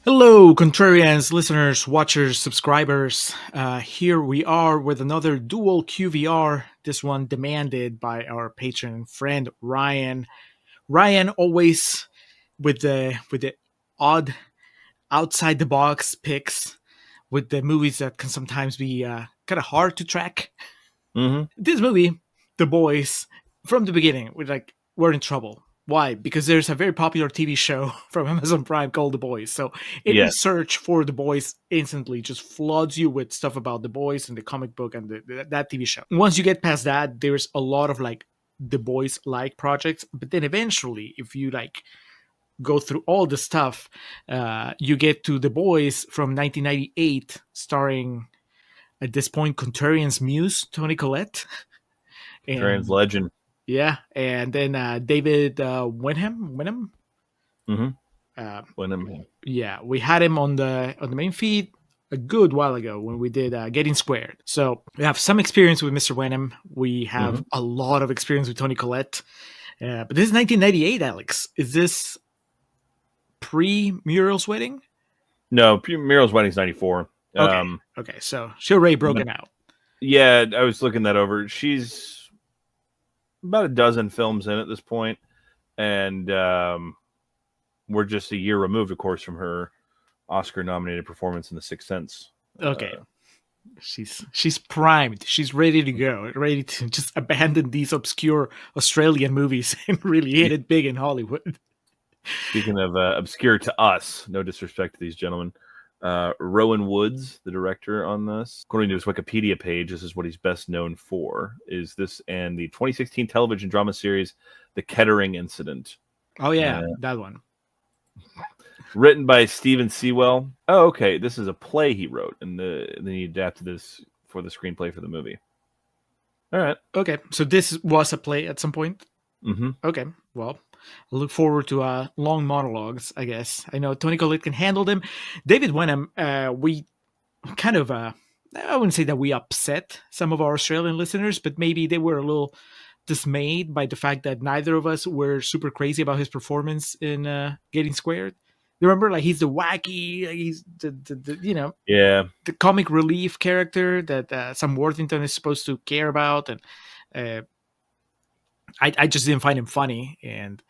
Hello, Contrarians, listeners, watchers, subscribers. Here we are with another dual QVR. This one demanded by our patron friend Ryan. Ryan always with the odd outside the box picks with the movies that can sometimes be kind of hard to track. This movie, The Boys, from the beginning, we're in trouble. Why? Because there's a very popular TV show from Amazon Prime called The Boys. So any search for The Boys instantly just floods you with stuff about The Boys and the comic book and that TV show. Once you get past that, there's a lot of The Boys-like projects. But then eventually, if you go through all the stuff, you get to The Boys from 1998, starring, at this point, Contrarians muse, Toni Collette. Contrarians legend. Yeah, and then David Wenham. Wenham. Yeah, we had him on the main feed a good while ago when we did Getting Squared. So we have some experience with Mr. Wenham. We have a lot of experience with Toni Collette. But this is 1998, Alex. Is this pre-Muriel's wedding? No, Muriel's wedding's 94. Okay, so she's already broken out. Yeah, I was looking that over. She's about a dozen films in at this point, and we're just a year removed, of course, from her Oscar-nominated performance in The Sixth Sense. Okay, she's primed. She's ready to go, ready to just abandon these obscure Australian movies and really hit it big in Hollywood. Speaking of obscure to us, no disrespect to these gentlemen, Rowan Woods, the director on this, according to his Wikipedia page, this is what he's best known for, is this and the 2016 television drama series, The Kettering Incident. Oh, yeah, that one. Written by Stephen Sewell. Oh, okay, this is a play he wrote, and then he adapted this for the screenplay for the movie. All right. Okay, so this was a play at some point? Okay, well, I look forward to long monologues, I guess. I know Toni Collette can handle them. David Wenham, we kind of, I wouldn't say that we upset some of our Australian listeners, but maybe they were a little dismayed by the fact that neither of us were super crazy about his performance in Getting Squared. Remember, he's the wacky, he's the the comic relief character that Sam Worthington is supposed to care about, and I just didn't find him funny, and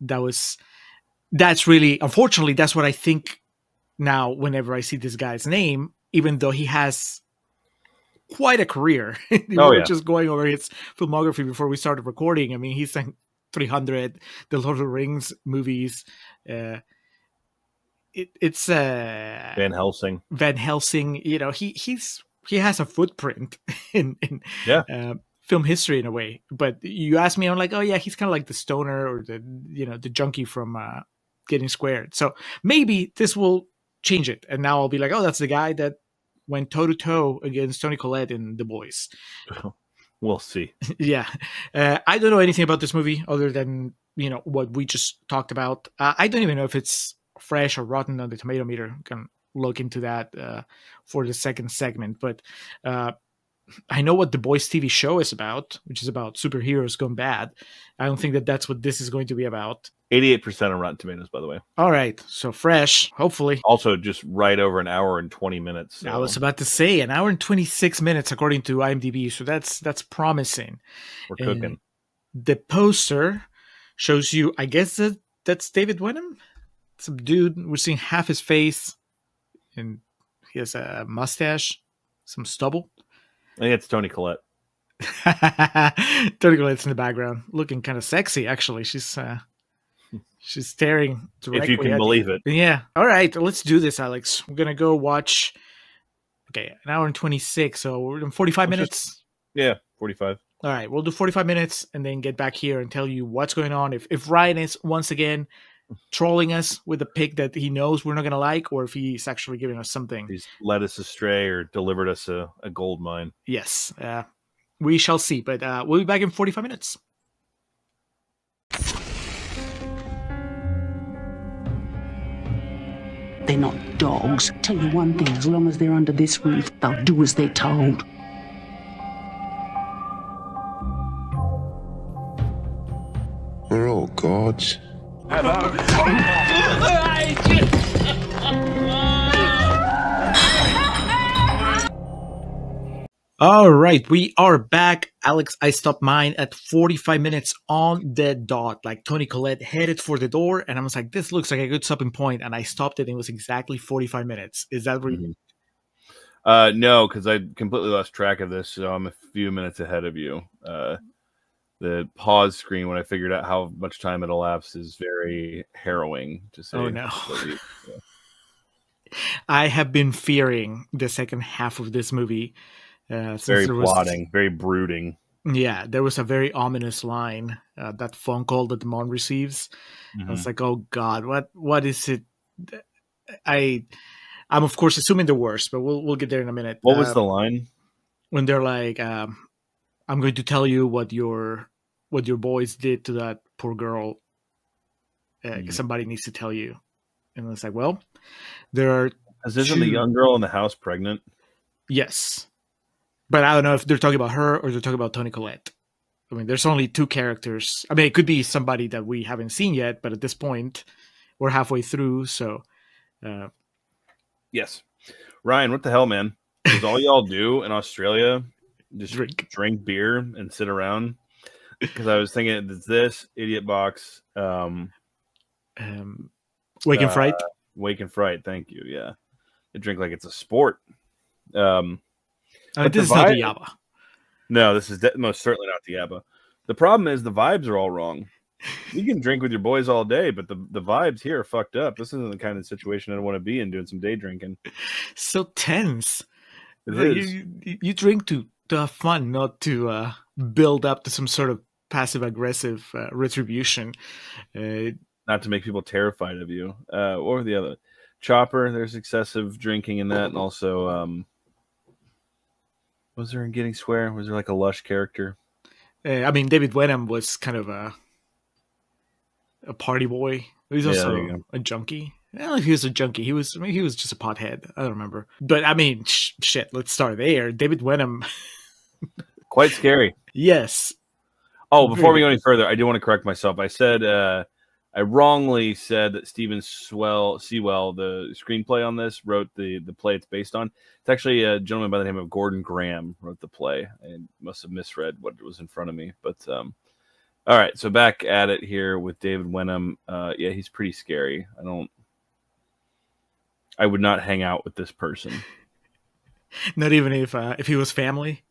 that's really, unfortunately, that's what I think now whenever I see this guy's name, even though he has quite a career. Just going over his filmography before we started recording. I mean, he's in 300, the Lord of the Rings movies. It's Van Helsing. He has a footprint in film history in a way. But you ask me, I'm like, oh yeah, he's kind of like the stoner or the junkie from Getting Squared. So maybe this will change it, and now I'll be like, oh, that's the guy that went toe to toe against Toni Collette in The Boys. We'll see. Yeah, I don't know anything about this movie other than what we just talked about. I don't even know if it's fresh or rotten on the tomato meter. Can look into that for the second segment, but I know what The Boys TV show is about, which is about superheroes gone bad. I don't think that that's what this is going to be about. 88% on Rotten Tomatoes, by the way. All right, so fresh, hopefully. Also, just right over an hour and 20 minutes. So. I was about to say an hour and 26 minutes according to IMDb, so that's promising. We're cooking. The poster shows you, I guess that's David Wenham? Some dude, we're seeing half his face, and he has a mustache, some stubble. I think it's Toni Collette. Toni Collette's in the background, looking kind of sexy. Actually, she's staring directly. If you can believe it. Yeah. All right, let's do this, Alex. We're gonna go watch. Okay, an hour and 26. So we're in 45 minutes. 45. All right, we'll do 45 minutes and then get back here and tell you what's going on. If Ryan is once again trolling us with a pick that he knows we're not going to like, or if he's actually giving us something. He's led us astray or delivered us a gold mine. Yes, we shall see. But we'll be back in 45 minutes. They're not dogs. Tell you one thing, as long as they're under this roof, they'll do as they're told. We're all gods. Hello. All right, we are back. Alex, I stopped mine at 45 minutes on the dot. Like Tony Collette headed for the door, and I was like, this looks like a good stopping point, and I stopped it, and it was exactly 45 minutes. Is that where No, because I completely lost track of this, so I'm a few minutes ahead of you. The pause screen when I figured out how much time it elapsed is very harrowing to say. Oh, no. the least. I have been fearing the second half of this movie. Since Very there was, plotting, very brooding. yeah, there was a very ominous line, that phone call that Demon receives. I was like, oh God, what is it? I'm of course assuming the worst, but we'll get there in a minute. What was the line? When they're like, I'm going to tell you what your boys did to that poor girl. Somebody needs to tell you. And it's like, well, there are. Isn't the young girl in the house pregnant? Yes. But I don't know if they're talking about her or they're talking about Toni Collette. I mean, there's only two characters. I mean, it could be somebody that we haven't seen yet, but at this point, we're halfway through. So, yes. Ryan, what the hell, man? Does all y'all do in Australia just drink beer and sit around? Because I was thinking, it's this Idiot Box, Wake and Fright. Wake and Fright. Thank you. Yeah, they drink like it's a sport. This is not the Yabba. No, this is most certainly not the Yabba. The problem is the vibes are all wrong. You can drink with your boys all day, but the vibes here are fucked up. This isn't the kind of situation I want to be in, doing some day drinking. So tense. It is. You drink to have fun, not to build up to some sort of passive-aggressive retribution. Not to make people terrified of you. Or the other. Chopper, there's excessive drinking in that, and also... was there in Getting Square? Was there like a lush character? I mean, David Wenham was kind of a party boy. He was also a junkie. I don't know if he was a junkie. He was just a pothead. I don't remember. But I mean, shit. Let's start there. David Wenham, quite scary. Yes. Oh, before we go any further, I do want to correct myself. I said I wrongly said that Stephen Sewell, the screenplay on this, wrote the play it's based on. It's actually a gentleman by the name of Gordon Graham wrote the play. I must have misread what was in front of me. But all right, so back at it here with David Wenham. Yeah, he's pretty scary. I would not hang out with this person. Not even if he was family.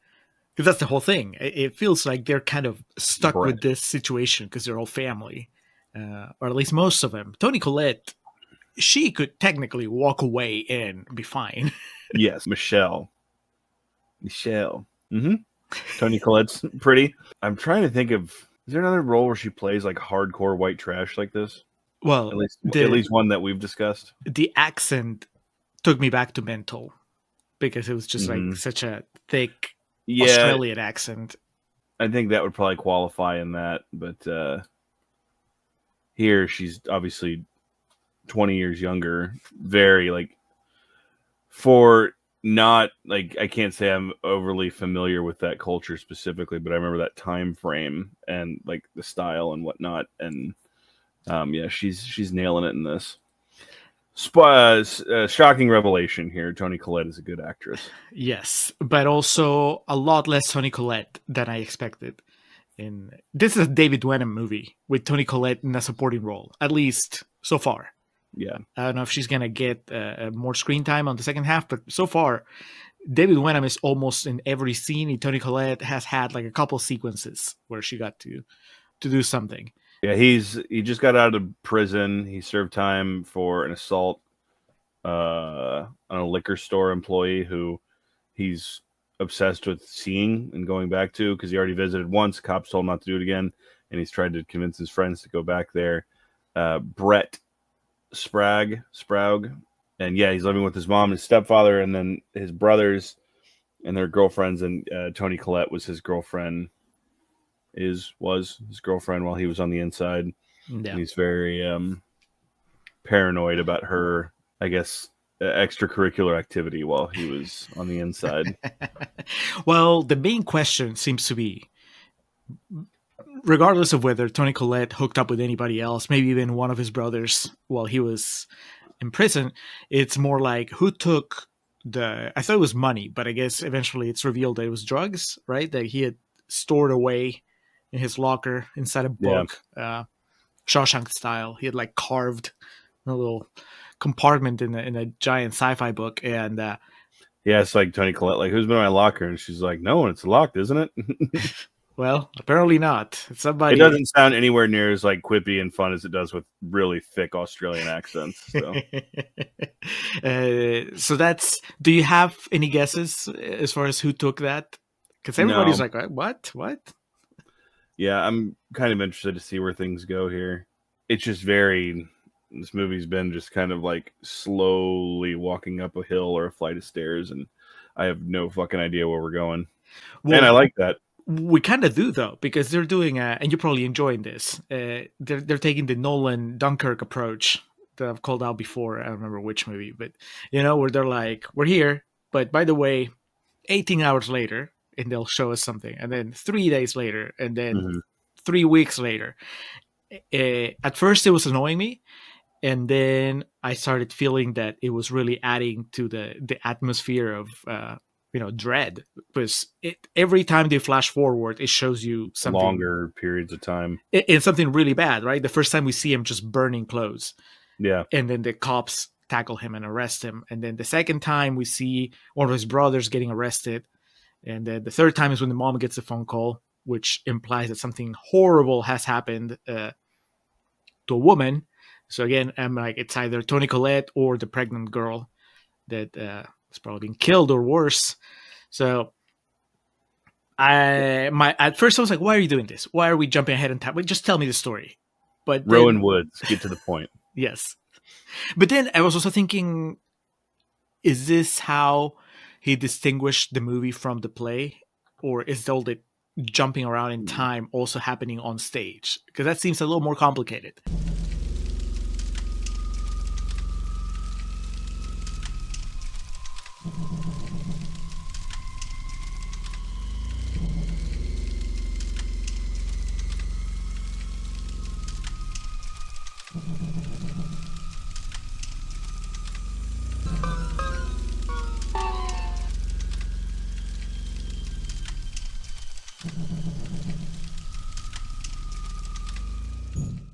Because that's the whole thing. It feels like they're kind of stuck with this situation because they're all family. Or at least most of them. Toni Collette, she could technically walk away and be fine. Yes, Michelle. Mm-hmm. Toni Collette's pretty. I'm trying to think of, is there another role where she plays like hardcore white trash like this? Well, at least one that we've discussed. The accent took me back to Mental because it was just like such a thick Australian accent. I think that would probably qualify in that, but here she's obviously 20 years younger. Very like, for not like, I can't say I'm overly familiar with that culture specifically, but I remember that time frame and like the style and whatnot. And yeah, she's nailing it in this. Shocking revelation here. Toni Collette is a good actress. Yes, but also a lot less Toni Collette than I expected. This is a David Wenham movie with Toni Collette in a supporting role, at least so far. Yeah, I don't know if she's gonna get more screen time on the second half, but so far, David Wenham is almost in every scene. And Toni Collette has had like a couple sequences where she got to do something. Yeah, he just got out of prison. He served time for an assault on a liquor store employee who he's obsessed with seeing and going back to because he already visited once. Cops told him not to do it again, and he's tried to convince his friends to go back there. Brett Sprague, and yeah, he's living with his mom and his stepfather, and then his brothers and their girlfriends. And Toni Collette was his girlfriend. Was his girlfriend while he was on the inside. Yeah. And he's very paranoid about her, I guess, extracurricular activity while he was on the inside. Well, the main question seems to be, regardless of whether Toni Collette hooked up with anybody else, maybe even one of his brothers while he was in prison, it's more like who took I thought it was money, but I guess eventually it's revealed that it was drugs, right? That he had stored away in his locker inside a book, Shawshank style. He had like carved a little compartment in a giant sci-fi book, and yeah, it's like Tony Collette, like, who's been in my locker? And she's like, no one, it's locked, isn't it? well, apparently not. Somebody. It doesn't sound anywhere near as like quippy and fun as it does with really thick Australian accents. So, so that's. Do you have any guesses as far as who took that? Because everybody's like, what? Yeah, I'm kind of interested to see where things go here. It's just this movie's been just kind of like slowly walking up a hill or a flight of stairs, and I have no fucking idea where we're going. Well, and I like that. We kind of do, though, because they're doing, and you're probably enjoying this, they're taking the Nolan Dunkirk approach that I've called out before. I don't remember which movie, but, where they're like, we're here, but by the way, 18 hours later, and they'll show us something, and then 3 days later, and then 3 weeks later. At first, it was annoying me, and then I started feeling that it was really adding to the atmosphere of dread, because every time they flash forward, it shows you something longer periods of time. It's something really bad, right? The first time we see him just burning clothes, and then the cops tackle him and arrest him, and then the second time we see one of his brothers getting arrested, and then the third time is when the mom gets a phone call, which implies that something horrible has happened to a woman. So again, I'm like, it's either Toni Collette or the pregnant girl that has probably been killed or worse. So at first I was like, why are you doing this? Why are we jumping ahead in time? Just tell me the story. But Rowan Woods, get to the point. Yes. But then I was also thinking, is this how he distinguished the movie from the play? Or is all the jumping around in time also happening on stage? Because that seems a little more complicated.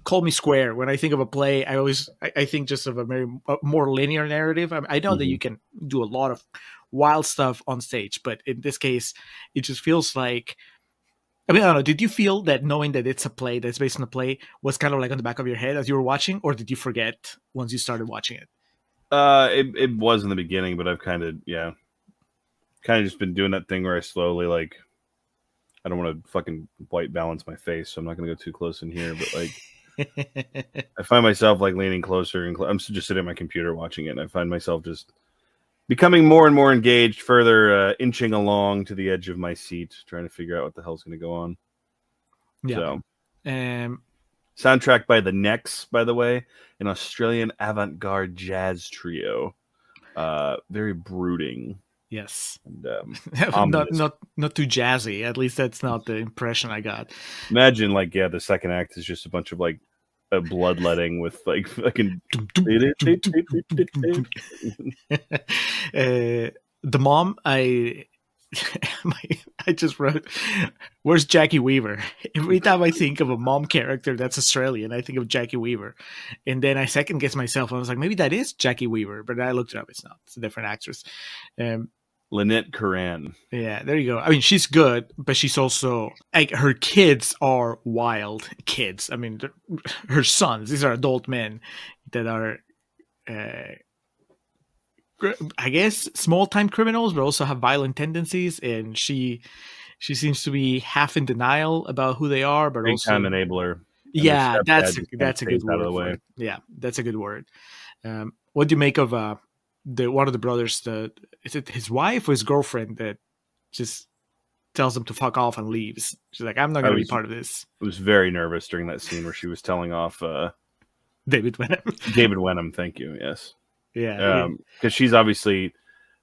Call me square. When I think of a play, I think just of a more linear narrative. I know that you can do a lot of wild stuff on stage, but in this case, it just feels like, I don't know. Did you feel that knowing that it's a play, that's based on a play, was kind of like on the back of your head as you were watching, or did you forget once you started watching it? It was in the beginning, but I've kind of just been doing that thing where I slowly, like, I don't want to fucking white balance my face, so I'm not going to go too close in here, but like, I find myself like leaning closer, and I'm just sitting at my computer watching it, and I find myself just becoming more and more engaged, further inching along to the edge of my seat, trying to figure out what the hell's going to go on. Yeah. So, soundtrack by the Necks, by the way, an Australian avant-garde jazz trio. Very brooding. Yes. And, not too jazzy. At least that's not the impression I got. Imagine, like, the second act is just a bunch of like a bloodletting with like fucking. The mom, I just wrote, where's Jackie Weaver? Every time I think of a mom character that's Australian, I think of Jackie Weaver. And then I second guess myself. I was like, maybe that is Jackie Weaver, but I looked it up. It's not. It's a different actress. Lynette Curran. Yeah, there you go. I mean, she's good, but she's also, like, her kids are wild kids. I mean, her sons, these are adult men that are, I guess, small-time criminals, but also have violent tendencies. And she seems to be half in denial about who they are, but also big-time enabler. Yeah, that's a good word. Out of the way. Yeah, that's a good word. What do you make of one of the brothers? Is it his wife or his girlfriend that just tells him to fuck off and leaves? She's like, I'm not going to be part of this. I was very nervous during that scene where she was telling off David Wenham. David Wenham, thank you. Yes. Yeah. Because she's obviously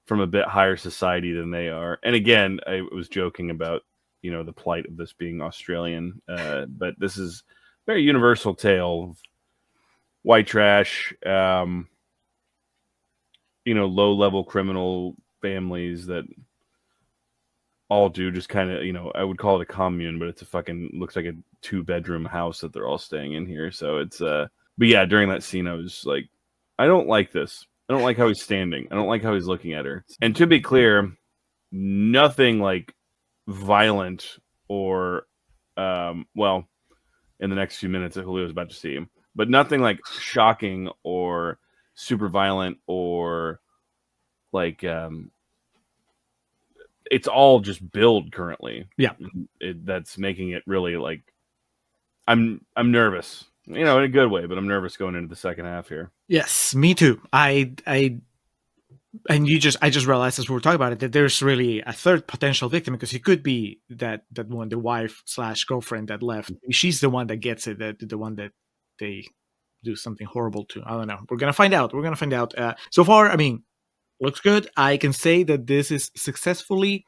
from a bit higher society than they are. And again, I was joking about, the plight of this being Australian. But this is a very universal tale of white trash. low-level criminal families that all do just kind of, I would call it a commune, but it's looks like a 2-bedroom house that they're all staying in here. So it's, but yeah, during that scene, I was like, I don't like this. I don't like how he's standing. I don't like how he's looking at her. And to be clear, nothing like violent or, well, in the next few minutes that Julio's about to see him, but nothing like shocking or super violent or like, it's all just build currently. Yeah. That's making it really like, I'm nervous, in a good way, but I'm nervous going into the second half here. Yes, me too. I just realized as we were talking about it that there's really a third potential victim, because it could be that one, the wife / girlfriend that left. She's the one that gets it, the one that they do something horrible to. I don't know. We're gonna find out. So far, I mean, looks good. I can say that this is successfully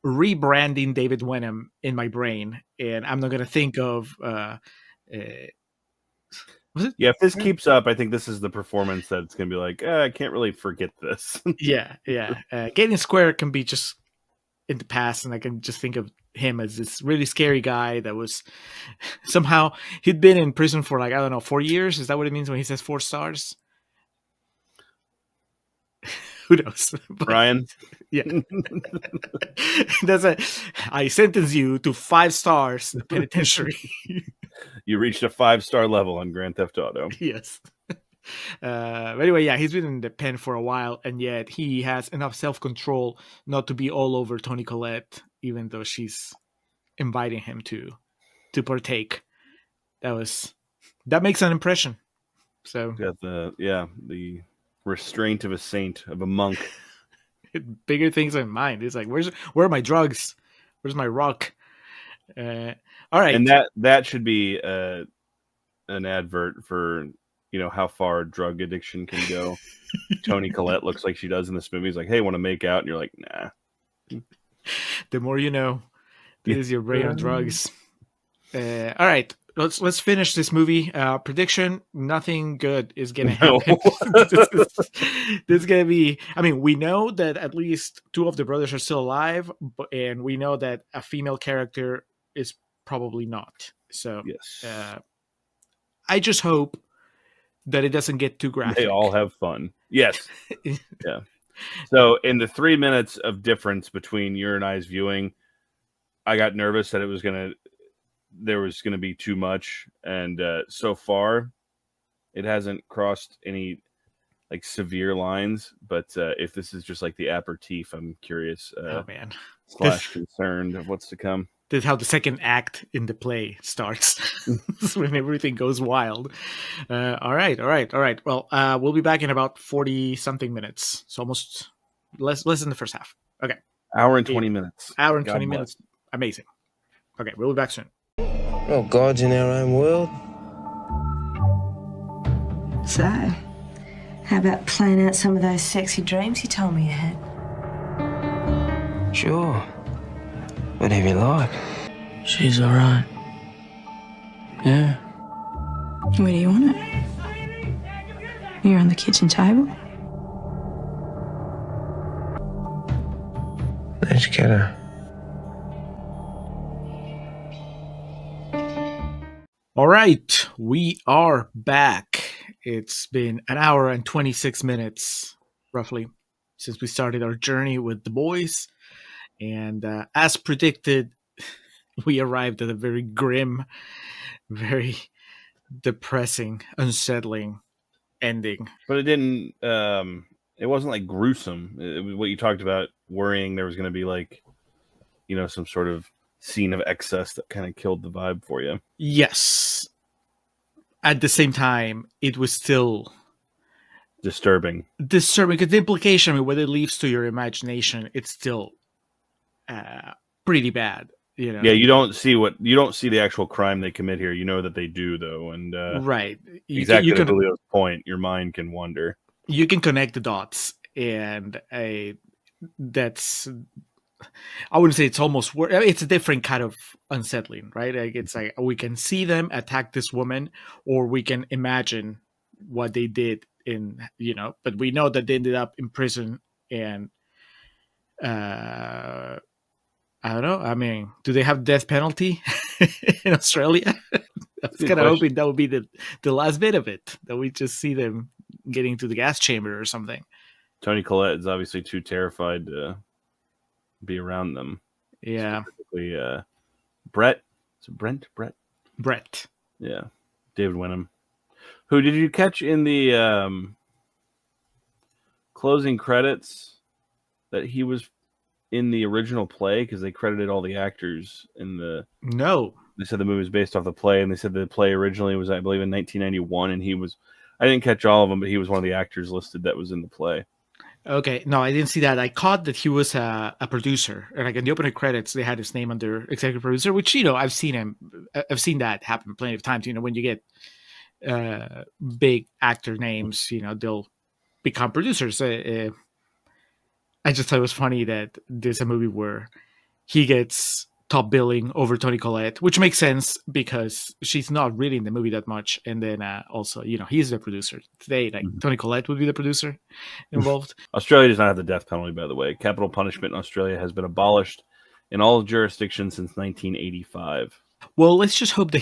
rebranding David Wenham in my brain, and I'm not gonna think of. Yeah, if this keeps up, I think this is the performance that's going to be like, I can't really forget this. yeah. Getting Square can be just in the past, and I can just think of him as this really scary guy that was somehow he'd been in prison for 4 years. Is that what it means when he says 4 stars? Who knows? Ryan? Yeah. I sentence you to 5 stars penitentiary. You reached a 5-star level on Grand Theft Auto. Yes. But anyway, yeah, he's been in the pen for a while, and yet he has enough self-control not to be all over Toni Collette, even though she's inviting him to partake. That makes an impression. So got the restraint of a saint, of a monk. Bigger things in mind. It's like, where are my drugs? Where's my rock? All right, and that should be an advert for how far drug addiction can go. Toni Collette looks like she does in this movie. He's like, hey, want to make out? And you're like, nah. The more you know. This is your brain on drugs. All right, let's finish this movie. Prediction: nothing good is gonna happen. This is gonna be. I mean, we know that at least 2 of the brothers are still alive, and we know that a female character is probably not. So, yes, I just hope that it doesn't get too graphic. They all have fun. Yes, yeah. So, in the 3 minutes of difference between your and I's viewing, I got nervous that there was going to be too much, and so far it hasn't crossed any like severe lines, but if this is just like the aperitif, I'm curious man / concerned of what's to come. This is how the second act in the play starts. When everything goes wild. All right. Well, we'll be back in about 40 something minutes, so almost less than the first half. Okay, hour and 20 minutes. Hour and 20 minutes. Amazing. Okay, we'll be back soon. No gods in our own world. So, how about playing out some of those sexy dreams you told me you had? Sure. Whatever you like. She's all right. Yeah. Where do you want it? Here on the kitchen table? Let's get her. All right, we are back. It's been an hour and 26 minutes, roughly, since we started our journey with the boys. And as predicted, we arrived at a very grim, very depressing, unsettling ending. But it didn't, it wasn't like gruesome. It was what you talked about, worrying there was going to be like, some sort of scene of excess that kind of killed the vibe for you. Yes. At the same time, it was still disturbing because the implication, I mean, what it leaves to your imagination, it's still pretty bad. Yeah, you don't see the actual crime they commit here. You know that they do, though, and right. Exactly to Julio's point, your mind can wander. You can connect the dots, and that's. I wouldn't say it's almost worse. It's a different kind of unsettling, right? Like it's like we can see them attack this woman, or we can imagine what they did in but we know that they ended up in prison, and I don't know. I mean, do they have death penalty in Australia? I was kind of hoping that would be the last bit of it, that we just see them getting to the gas chamber or something. Toni Collette is obviously too terrified to be around them. Yeah. Specifically, Brett. Is it Brent? Brett. Yeah. David Wenham. Who did you catch in the closing credits that he was in the original play? Because they credited all the actors in the... No. They said the movie was based off the play, and they said the play originally was, I believe, in 1991, and he was... I didn't catch all of them, but he was one of the actors listed that was in the play. Okay, no, I didn't see that. I caught that he was a producer, and like in the opening credits, they had his name under executive producer, which I've seen that happen plenty of times. When you get big actor names, they'll become producers. I just thought it was funny that there's a movie where he gets top billing over Toni Collette, which makes sense because she's not really in the movie that much. And then also, he's the producer. Today, Toni Collette would be the producer involved. Australia does not have the death penalty, by the way. Capital punishment in Australia has been abolished in all jurisdictions since 1985. Well, let's just hope that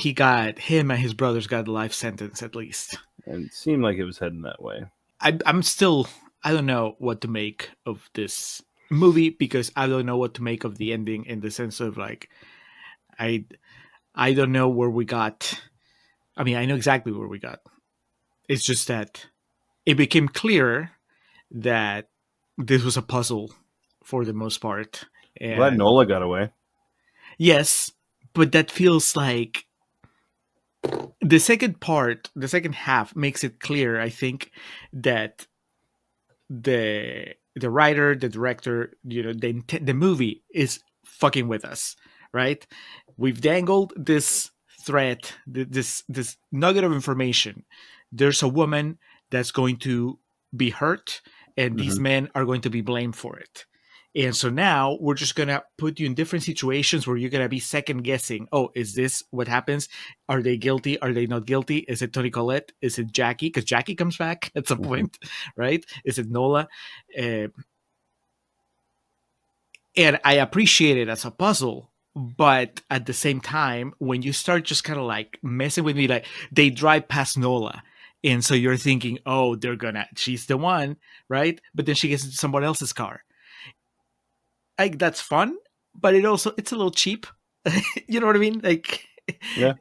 him and his brothers got a life sentence at least. And it seemed like it was heading that way. I don't know what to make of this movie, because I don't know what to make of the ending, in the sense of I don't know where we got. I mean, I know exactly where we got. It's just that it became clear that this was a puzzle for the most part. And glad Nola got away. Yes, but that feels like the second half makes it clear, I think, that the writer, the director, the movie is fucking with us, right? We've dangled this thread, this nugget of information. There's a woman that's going to be hurt, and these men are going to be blamed for it. And so now we're just going to put you in different situations where you're going to be second guessing. Oh, is this what happens? Are they guilty? Are they not guilty? Is it Toni Collette? Is it Jackie? Because Jackie comes back at some point, right? Is it Nola? And I appreciate it as a puzzle. But at the same time, when you start just kind of messing with me, they drive past Nola. And so you're thinking, oh, she's the one, right? But then she gets into someone else's car. That's fun, but it's a little cheap. You know what I mean? Yeah.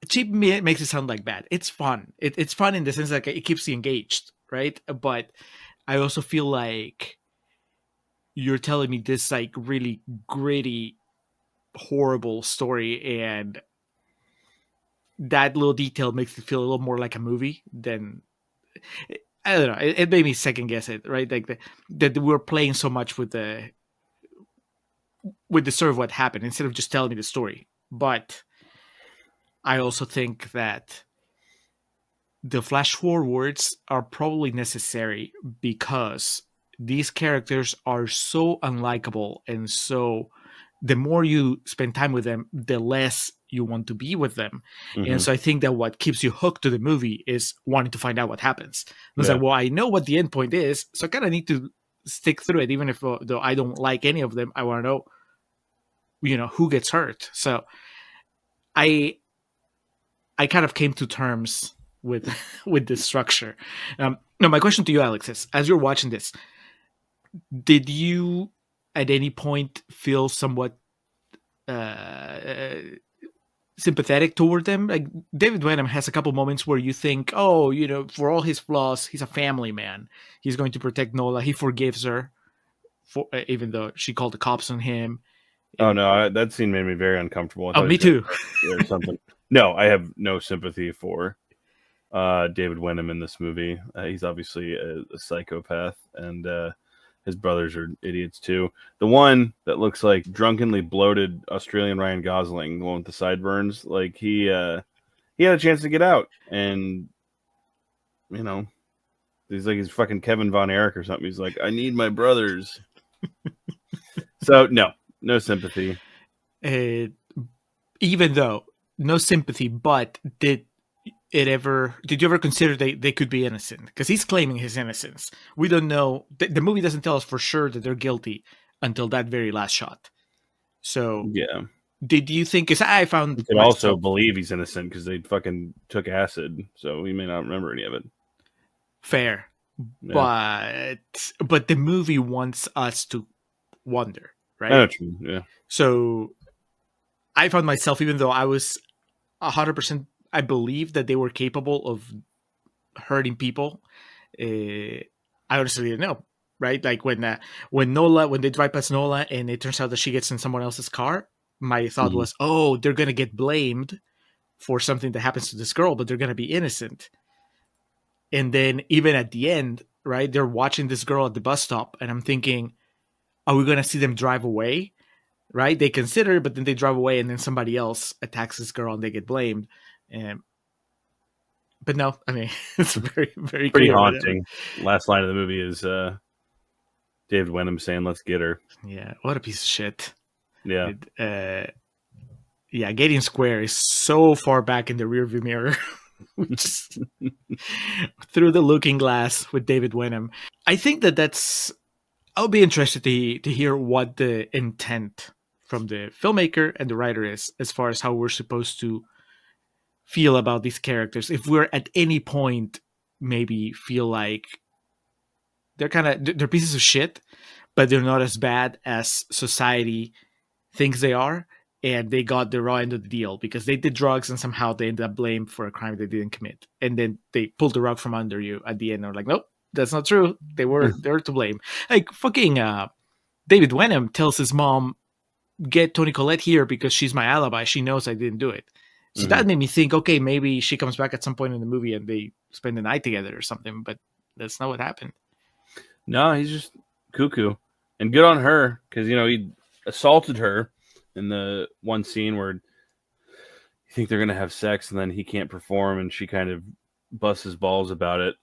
Cheap makes it sound like bad. It's fun. It's fun in the sense it keeps you engaged, right? But I also feel like you're telling me this really gritty, horrible story, and that little detail makes it feel a little more like a movie than... I don't know. It made me second guess it, right? That we're playing so much with the story of what happened instead of just telling me the story. But I also think that the flash forwards are probably necessary, because these characters are so unlikable, and so the more you spend time with them, the less you want to be with them. And so I think that what keeps you hooked to the movie is wanting to find out what happens. It's well, I know what the end point is, so I kind of need to stick through it, even if though I don't like any of them. I want to know, who gets hurt. So I kind of came to terms with this structure. Now, my question to you, Alex, is, as you're watching this, did you at any point feel somewhat sympathetic toward them? David Wenham has a couple moments where you think, oh, for all his flaws, he's a family man. He's going to protect Nola. He forgives her, even though she called the cops on him. Oh no, that scene made me very uncomfortable. Oh, me too. Or something. No, I have no sympathy for David Wenham in this movie. He's obviously a psychopath, and his brothers are idiots too. The one that looks like drunkenly bloated Australian Ryan Gosling, the one with the sideburns, he had a chance to get out, and he's fucking Kevin Von Erich or something. He's like, I need my brothers. So no sympathy. Even though no sympathy, but did you ever consider they could be innocent? Because he's claiming his innocence. We don't know. The movie doesn't tell us for sure that they're guilty until that very last shot. So Yeah. did you think? Because I found You could also believe he's innocent because they fucking took acid, so he may not remember any of it. Fair, Yeah. but the movie wants us to wonder, right? That's true. Yeah. So I found myself, even though I was 100%, I believe that they were capable of hurting people. I honestly didn't know, right? Like when they drive past Nola and it turns out that she gets in someone else's car, my thought was, oh, they're gonna get blamed for something that happens to this girl, but they're gonna be innocent. And then even at the end, right, they're watching this girl at the bus stop, and I'm thinking, are we gonna see them drive away? Right? They consider, but then they drive away, and then somebody else attacks this girl, and they get blamed. But no, I mean, it's very, very pretty clear. haunting. Last line of the movie is David Wenham saying, "Let's get her." Yeah, what a piece of shit. Yeah. Yeah, Gideon Square is so far back in the rearview mirror. Just through the looking glass with David Wenham. I think that's... I'll be interested to hear what the intent from the filmmaker and the writer is as far as how we're supposed to feel about these characters. If we're at any point maybe feel like they're pieces of shit, but they're not as bad as society thinks they are, and they got the raw end of the deal because they did drugs and somehow they ended up blamed for a crime they didn't commit. And then they pulled the rug from under you at the end. They're like, nope, that's not true. They were to blame. Like fucking David Wenham tells his mom, get Toni Collette here because she's my alibi. She knows I didn't do it. So that made me think, okay, maybe she comes back at some point in the movie and they spend the night together or something, but that's not what happened. No, he's just cuckoo. And good on her, because, you know, he assaulted her in the one scene where you think they're going to have sex and then he can't perform and she kind of busts his balls about it.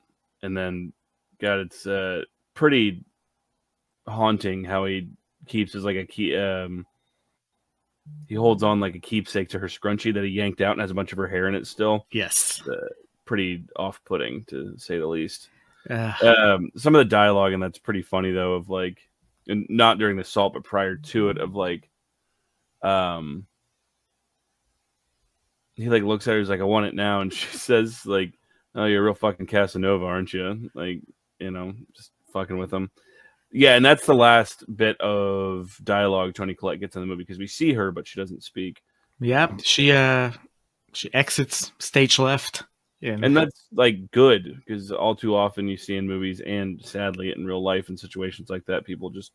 And then, God, it's pretty haunting how he keeps as like a key... he holds on like a keepsake to her scrunchie that he yanked out and has a bunch of her hair in it still. Yes. Pretty off-putting, to say the least. Some of the dialogue, and that's pretty funny, though, of like, and not during the assault, but prior to it, of like, he like looks at her, he's like, I want it now. And she says, like, oh, you're a real fucking Casanova, aren't you? Like, you know, just fucking with him. Yeah, and that's the last bit of dialogue Toni Collette gets in the movie because we see her, but she doesn't speak. Yeah, she exits stage left. And that's like good because all too often you see in movies and sadly in real life in situations like that, people just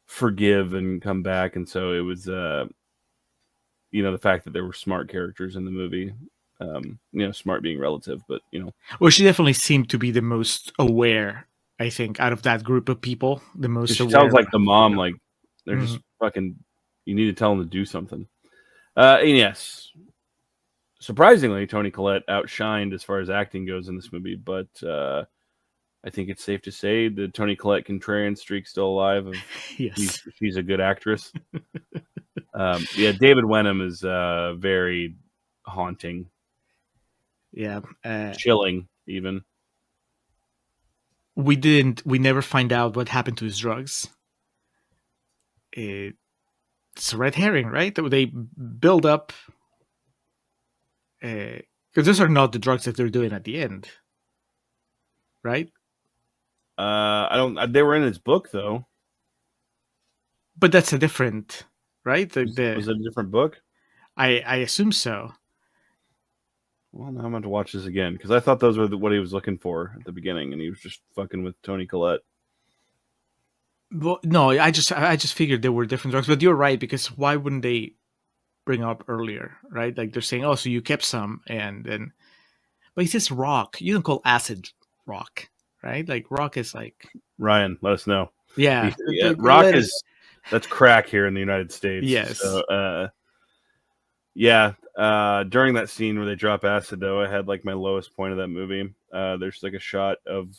forgive and come back. And so it was, you know, the fact that there were smart characters in the movie, you know, smart being relative, but, you know. Well, she definitely seemed to be the most aware, I think, out of that group of people. The most she aware. Sounds like the mom, like they're just fucking, you need to tell them to do something. And yes. Surprisingly, Toni Collette outshined as far as acting goes in this movie, but I think it's safe to say the Toni Collette contrarian streak's still alive. Yes, she's a good actress. Yeah, David Wenham is very haunting. Yeah, chilling even. We never find out what happened to his drugs. It's a red herring, right? They build up. Because those are not the drugs that they're doing at the end, right? I don't. They were in his book though. But that's a different, right? Was it a different book? I assume so. Well, now I'm going to watch this again because I thought those were what he was looking for at the beginning, and he was just fucking with Toni Collette. Well, no, I just figured there were different drugs, but you're right because why wouldn't they bring up earlier, right? Like they're saying, oh, so you kept some, and then, but he says rock. You don't call acid rock, right? Like rock is like Ryan. Let us know. Yeah, rock that's crack here in the United States. Yes. So, yeah. During that scene where they drop acid, though, I had like my lowest point of that movie. There's like a shot of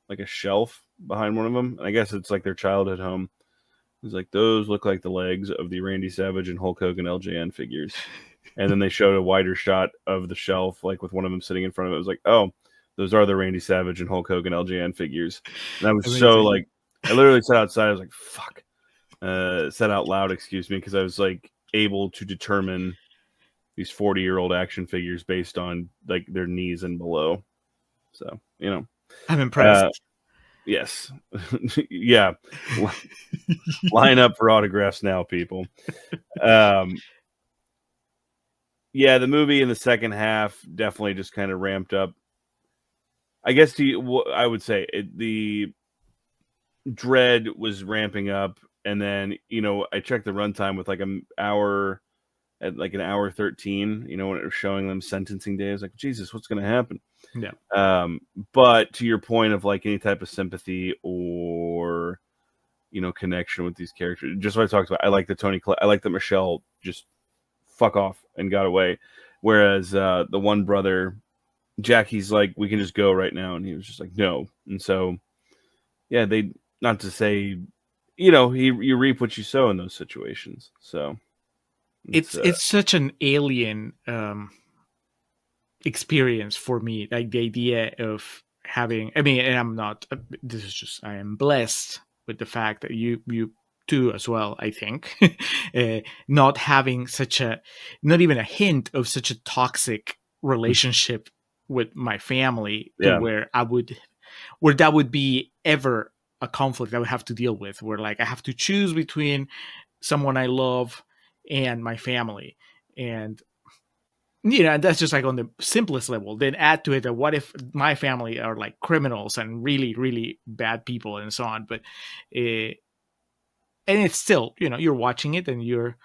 like a shelf behind one of them, and I guess it's like their childhood home. It's like, those look like the legs of the Randy Savage and Hulk Hogan LJN figures. And then they showed a wider shot of the shelf, like with one of them sitting in front of it. It was like, oh, those are the Randy Savage and Hulk Hogan LJN figures. And I was so Amazing. like, I literally sat outside. I was like, fuck. Said out loud, excuse me, because I was like able to determine these 40-year-old action figures based on like their knees and below. So, you know. I'm impressed. Yes. Yeah. Line up for autographs now, people. Yeah, the movie in the second half definitely just kind of ramped up. I guess I would say the dread was ramping up, and then I checked the runtime with like an hour at like an hour 13. When it was showing them sentencing day, I was like, Jesus, what's going to happen? Yeah. But to your point of like any type of sympathy or connection with these characters, just what I talked about. I like I like that Michelle just fuck off and got away, whereas the one brother Jackie's like, we can just go right now, and he was just like, no. And so yeah, they, not to say you reap what you sow in those situations. So it's such an alien experience for me, like the idea of having, I mean, and I'm not, this is just, I am blessed with the fact that you too as well, I think. Not having not even a hint of such a toxic relationship with my family, Yeah. where that would be ever a conflict I would have to deal with, where like I have to choose between someone I love and my family. And that's just like on the simplest level. Then add to it that what if my family are like criminals and really, really bad people and so on. But and it's still, you're watching it and you're,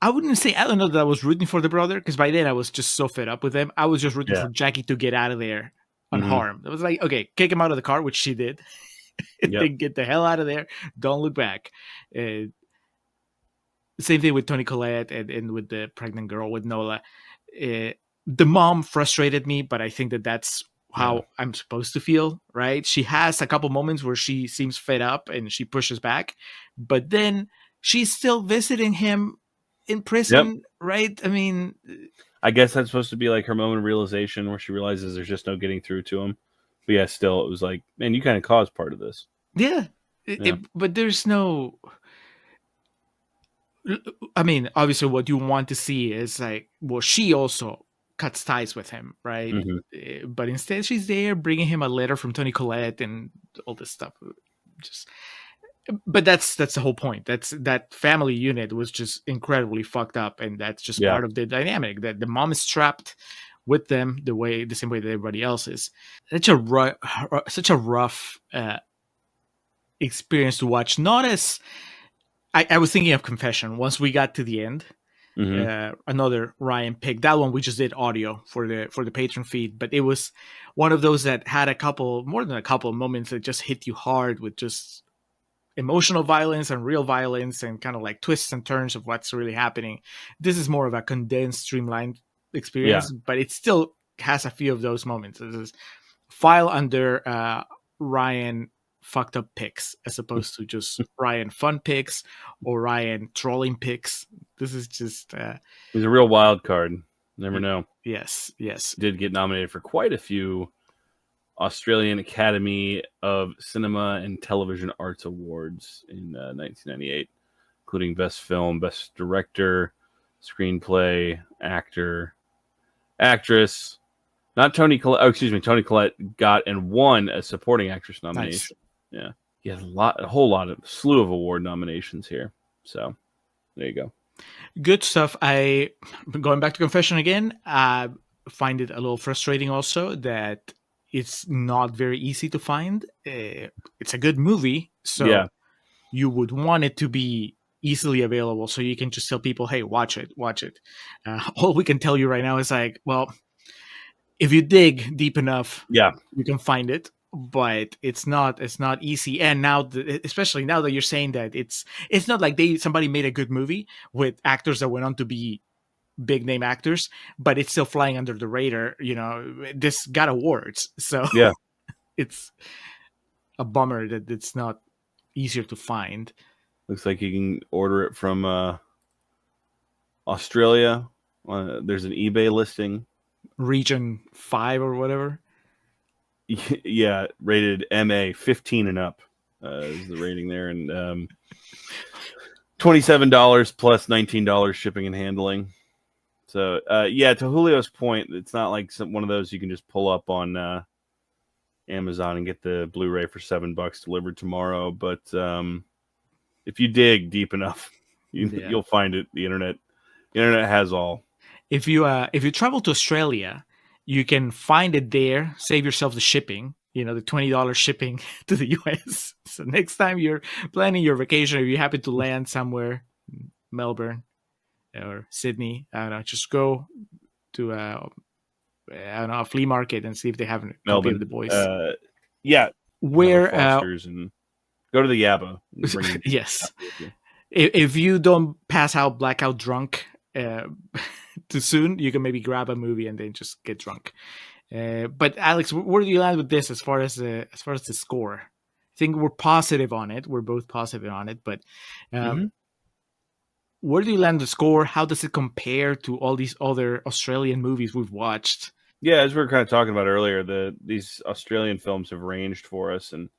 I wouldn't say, I don't know that I was rooting for the brother, because by then I was just so fed up with them. I was just rooting for Jackie to get out of there unharmed. I was like, okay, kick him out of the car, which she did. Then get the hell out of there. Don't look back. Same thing with Toni Collette and with the pregnant girl with Nola. The mom frustrated me, but I think that's how I'm supposed to feel, right? She has a couple moments where she seems fed up and she pushes back, but then she's still visiting him in prison, right? I mean, I guess that's supposed to be like her moment of realization where she realizes there's just no getting through to him. But yeah, still, it was like, man, you kind of caused part of this. Yeah. But there's no... I mean, obviously what you want to see is like, well, she also cuts ties with him, right? Mm-hmm. But instead she's there bringing him a letter from Toni Collette and all this stuff. But that's the whole point. That family unit was just incredibly fucked up, and that's just part of the dynamic, that the mom is trapped with them the same way that everybody else is. Such a rough experience to watch. Not as I was thinking of Confession once we got to the end. Another Ryan pick. That one we just did audio for the patron feed, but it was one of those that had more than a couple of moments that just hit you hard with just emotional violence and real violence and kind of like twists and turns of what's really happening. This is more of a condensed, streamlined experience, but it still has a few of those moments. This is file under Ryan fucked up picks as opposed to just Ryan fun picks or Ryan trolling picks. This is just he's a real wild card. Never know. Yes Did get nominated for quite a few Australian Academy of Cinema and Television Arts Awards in 1998, including Best Film, Best Director, Screenplay, Actor, Actress. Not Toni Collette. Oh, excuse me. Toni Collette got and won a Supporting Actress nomination. Nice. Yeah, he has a whole lot of slew of award nominations here. So there you go. Good stuff. Going back to Confession again, I find it a little frustrating also that it's not very easy to find. It's a good movie, so you would want it to be easily available so you can just tell people, hey, watch it. All we can tell you right now is like, well, if you dig deep enough, you can find it, but it's not easy. And now, especially now that you're saying that it's not like somebody made a good movie with actors that went on to be big name actors, but it's still flying under the radar. This got awards, so it's a bummer that it's not easier to find. Looks like you can order it from Australia, there's an eBay listing. Region 5 or whatever. Yeah, rated MA 15 and up is the rating there, and $27 plus $19 shipping and handling. So yeah, to Julio's point, it's not like one of those you can just pull up on Amazon and get the Blu-ray for $7 delivered tomorrow. But if you dig deep enough, you'll find it. The internet has all. If you travel to Australia, you can find it there. Save yourself the shipping. The $20 shipping to the US. So next time you're planning your vacation, if you happen to land somewhere, Melbourne or Sydney, I don't know, just go to a flea market and see if they have a copy of The Boys. Yeah, where and go to the Yabba. Yes, if you don't pass out blackout drunk too soon, you can maybe grab a movie and then just get drunk. But Alex, where do you land with this as far as the score? I think we're positive on it. We're both positive on it, but where do you land the score? How does it compare to all these other Australian movies we've watched? Yeah, as we were kind of talking about earlier, these Australian films have ranged for us, and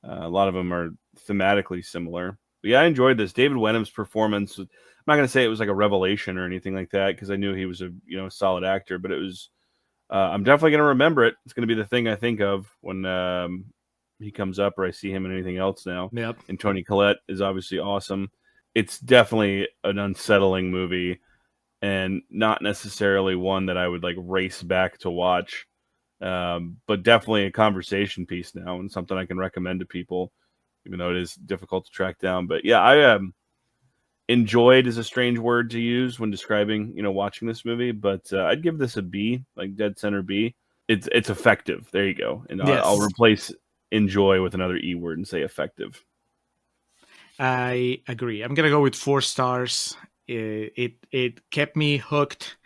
a lot of them are thematically similar. But yeah, I enjoyed this. David Wenham's performance. I'm not going to say it was like a revelation or anything like that, because I knew he was a solid actor, but it was. I'm definitely going to remember it. It's going to be the thing I think of when he comes up or I see him in anything else now. Yep. And Toni Collette is obviously awesome. It's definitely an unsettling movie, and not necessarily one that I would like race back to watch, but definitely a conversation piece now and something I can recommend to people, even though it is difficult to track down. But yeah, I enjoyed is a strange word to use when describing, watching this movie, but I'd give this a B, like dead center B. It's effective. There you go. And yes. I'll replace enjoy with another E word and say effective. I agree. I'm going to go with 4 stars. It kept me hooked.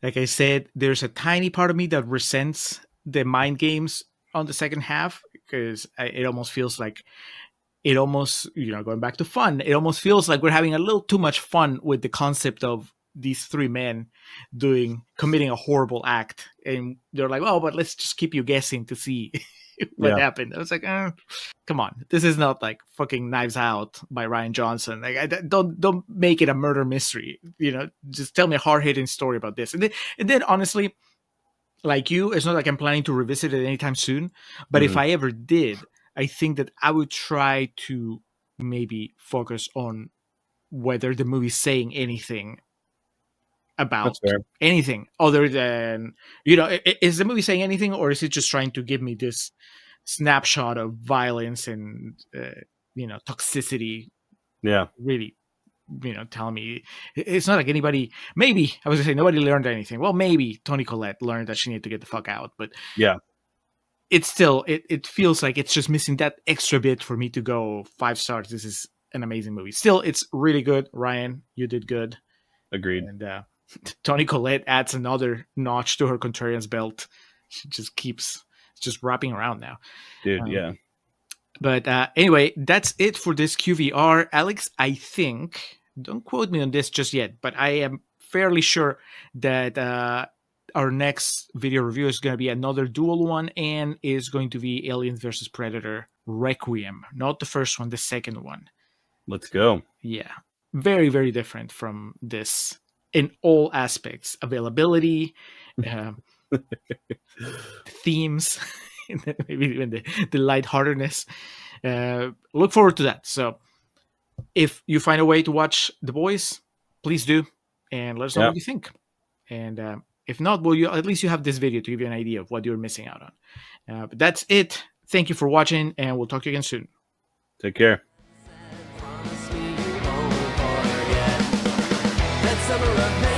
Like I said, there's a tiny part of me that resents the mind games on the second half, because it almost feels like going back to fun, it almost feels like we're having a little too much fun with the concept of these 3 men committing a horrible act. And they're like, oh, but let's just keep you guessing to see what happened. I was like, come on. This is not like fucking Knives Out by Rian Johnson. Like, don't make it a murder mystery. Just tell me a hard-hitting story about this. And then honestly, like you, it's not like I'm planning to revisit it anytime soon. But if I ever did, I think that I would try to maybe focus on whether the movie's saying anything about anything other than, is the movie saying anything, or is it just trying to give me this snapshot of violence and, toxicity? Yeah. Really, telling me it's not like anybody, maybe I was gonna say nobody learned anything. Well, maybe Toni Collette learned that she needed to get the fuck out, but yeah. It's still, it feels like it's just missing that extra bit for me to go 5 stars. This is an amazing movie. Still, it's really good. Ryan, you did good. Agreed. And Toni Collette adds another notch to her Contrarians belt. She just keeps just wrapping around now. Dude, yeah. But anyway, that's it for this QVR. Alex, I think, don't quote me on this just yet, but I am fairly sure that our next video review is going to be another dual one, and is going to be Aliens vs. Predator Requiem. Not the first one, the second one. Let's go. Yeah. Very, very different from this in all aspects. Availability, themes, maybe even the lightheartedness. Look forward to that. So if you find a way to watch The Boys, please do, and let us know what you think. And if not, well, at least you have this video to give you an idea of what you're missing out on. But that's it. Thank you for watching, and we'll talk to you again soon. Take care. Summer of